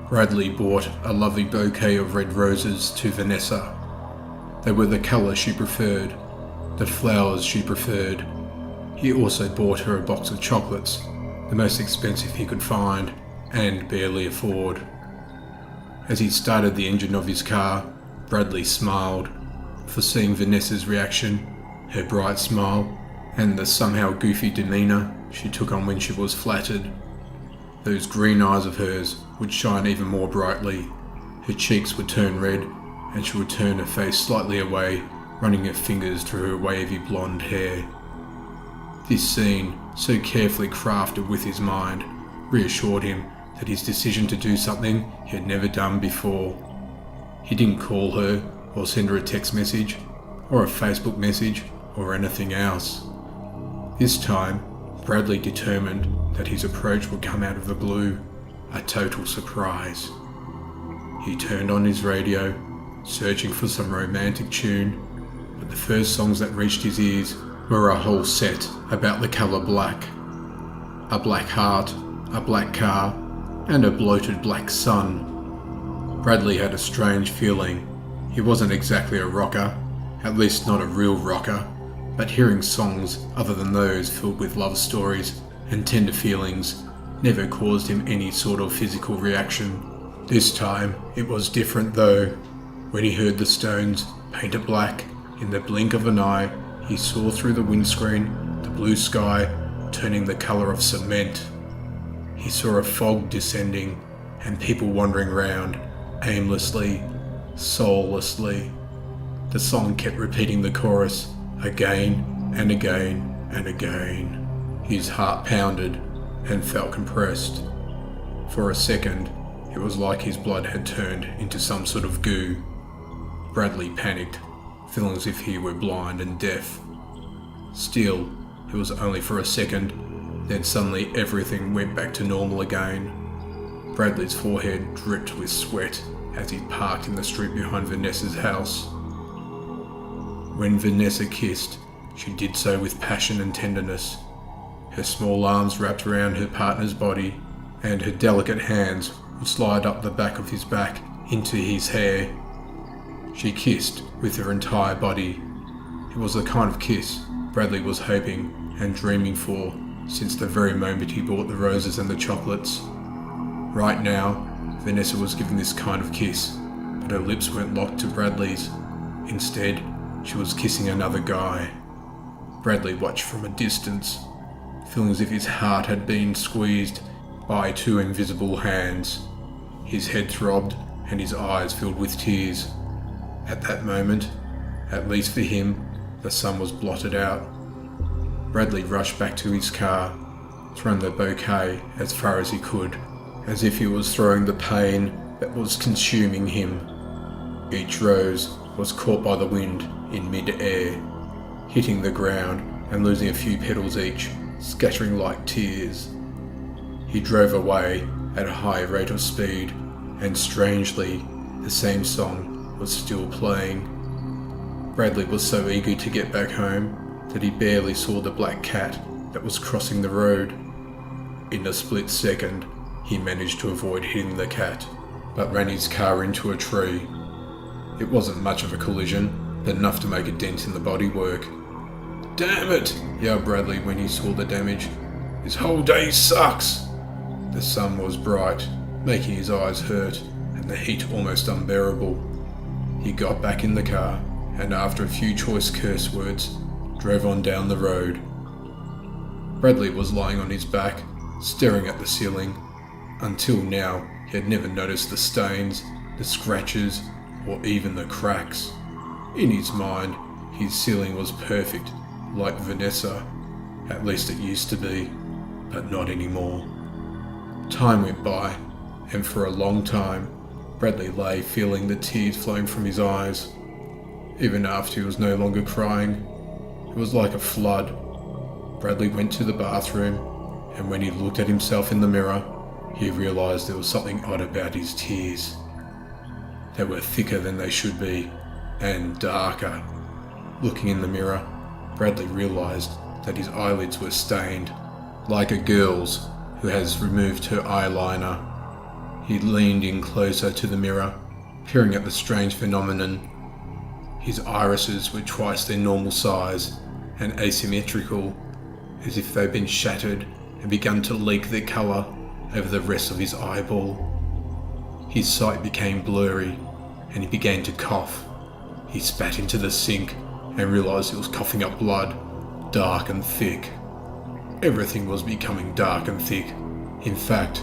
Bradley bought a lovely bouquet of red roses to Vanessa. They were the colour she preferred, the flowers she preferred. He also bought her a box of chocolates, the most expensive he could find and barely afford. As he started the engine of his car, Bradley smiled, foreseeing Vanessa's reaction, her bright smile, and the somehow goofy demeanour she took on when she was flattered. Those green eyes of hers would shine even more brightly, her cheeks would turn red, and she would turn her face slightly away, running her fingers through her wavy blonde hair. This scene, so carefully crafted with his mind, reassured him that his decision to do something he had never done before. He didn't call her, or send her a text message, or a Facebook message, or anything else. This time, Bradley determined that his approach would come out of the blue, a total surprise. He turned on his radio, searching for some romantic tune, but the first songs that reached his ears were a whole set about the colour black. A black heart, a black car, and a bloated black sun. Bradley had a strange feeling. He wasn't exactly a rocker, at least not a real rocker, but hearing songs other than those filled with love stories and tender feelings never caused him any sort of physical reaction. This time it was different though. When he heard the Stones paint it black, in the blink of an eye he saw through the windscreen the blue sky turning the colour of cement. He saw a fog descending and people wandering round, aimlessly, soullessly. The song kept repeating the chorus again and again and again. His heart pounded and felt compressed. For a second, it was like his blood had turned into some sort of goo. Bradley panicked, feeling as if he were blind and deaf. Still, it was only for a second, then suddenly everything went back to normal again. Bradley's forehead dripped with sweat as he parked in the street behind Vanessa's house. When Vanessa kissed, she did so with passion and tenderness. Her small arms wrapped around her partner's body, and her delicate hands would slide up the back of his back into his hair. She kissed with her entire body. It was the kind of kiss Bradley was hoping and dreaming for since the very moment he bought the roses and the chocolates. Right now, Vanessa was giving this kind of kiss, but her lips weren't locked to Bradley's. Instead, she was kissing another guy. Bradley watched from a distance, feeling as if his heart had been squeezed by two invisible hands. His head throbbed and his eyes filled with tears. At that moment, at least for him, the sun was blotted out. Bradley rushed back to his car, throwing the bouquet as far as he could, as if he was throwing the pain that was consuming him. Each rose was caught by the wind in mid-air, hitting the ground and losing a few petals each, scattering like tears. He drove away at a high rate of speed, and strangely, the same song was still playing. Bradley was so eager to get back home that he barely saw the black cat that was crossing the road. In a split second, he managed to avoid hitting the cat, but ran his car into a tree. It wasn't much of a collision, but enough to make a dent in the bodywork. "Damn it!" yelled Bradley when he saw the damage. "This whole day sucks!" The sun was bright, making his eyes hurt and the heat almost unbearable. He got back in the car and after a few choice curse words, drove on down the road. Bradley was lying on his back, staring at the ceiling. Until now, he had never noticed the stains, the scratches, or even the cracks. In his mind, his ceiling was perfect, like Vanessa. At least it used to be, but not anymore. Time went by, and for a long time, Bradley lay feeling the tears flowing from his eyes. Even after he was no longer crying, it was like a flood. Bradley went to the bathroom, and when he looked at himself in the mirror, he realised there was something odd about his tears. They were thicker than they should be, and darker. Looking in the mirror, Bradley realised that his eyelids were stained, like a girl's who has removed her eyeliner. He leaned in closer to the mirror, peering at the strange phenomenon. His irises were twice their normal size and asymmetrical, as if they'd been shattered and begun to leak their colour over the rest of his eyeball. His sight became blurry, and he began to cough. He spat into the sink and realised he was coughing up blood, dark and thick. Everything was becoming dark and thick. In fact,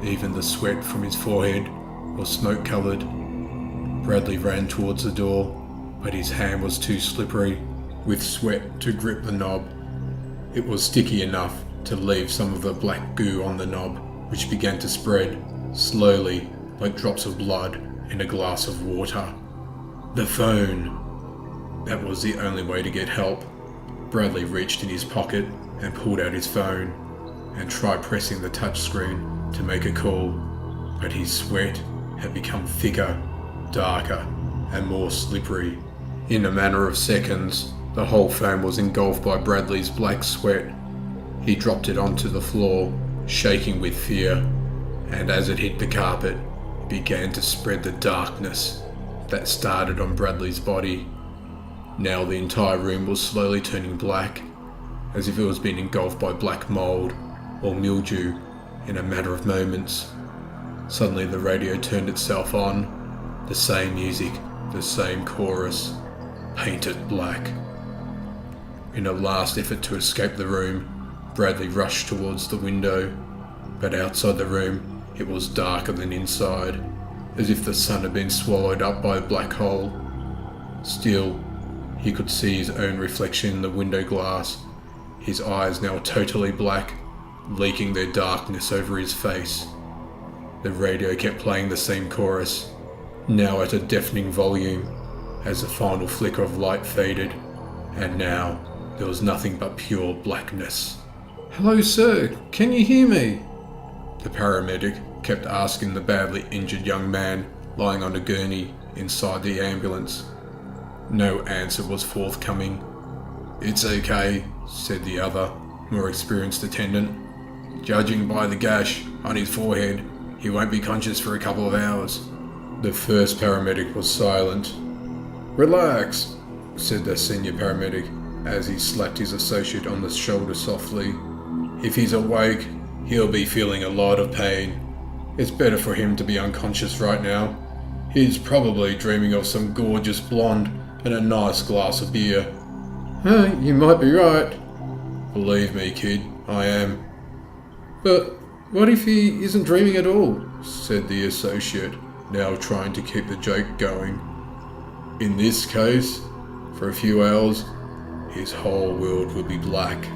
even the sweat from his forehead was smoke-coloured. Bradley ran towards the door, but his hand was too slippery with sweat to grip the knob. It was sticky enough to leave some of the black goo on the knob, which began to spread, slowly, like drops of blood in a glass of water. The phone. That was the only way to get help. Bradley reached in his pocket and pulled out his phone and tried pressing the touchscreen to make a call, but his sweat had become thicker, darker, and more slippery. In a matter of seconds, the whole phone was engulfed by Bradley's black sweat. He dropped it onto the floor, shaking with fear, and as it hit the carpet, it began to spread the darkness that started on Bradley's body. Now the entire room was slowly turning black, as if it was being engulfed by black mould or mildew in a matter of moments. Suddenly the radio turned itself on. The same music, the same chorus, painted black. In a last effort to escape the room, Bradley rushed towards the window, but outside the room it was darker than inside, as if the sun had been swallowed up by a black hole. Still, he could see his own reflection in the window glass, his eyes now totally black, leaking their darkness over his face. The radio kept playing the same chorus, now at a deafening volume, as the final flicker of light faded, and now there was nothing but pure blackness. "Hello, sir, can you hear me?" The paramedic kept asking the badly injured young man lying on a gurney inside the ambulance. No answer was forthcoming. "It's okay," said the other, more experienced attendant. "Judging by the gash on his forehead, he won't be conscious for a couple of hours." The first paramedic was silent. "Relax," said the senior paramedic as he slapped his associate on the shoulder softly. "If he's awake, he'll be feeling a lot of pain. It's better for him to be unconscious right now. He's probably dreaming of some gorgeous blonde and a nice glass of beer." You might be right." "Believe me, kid, I am." "But what if he isn't dreaming at all?" said the associate, now trying to keep the joke going. "In this case, for a few hours, his whole world would be black."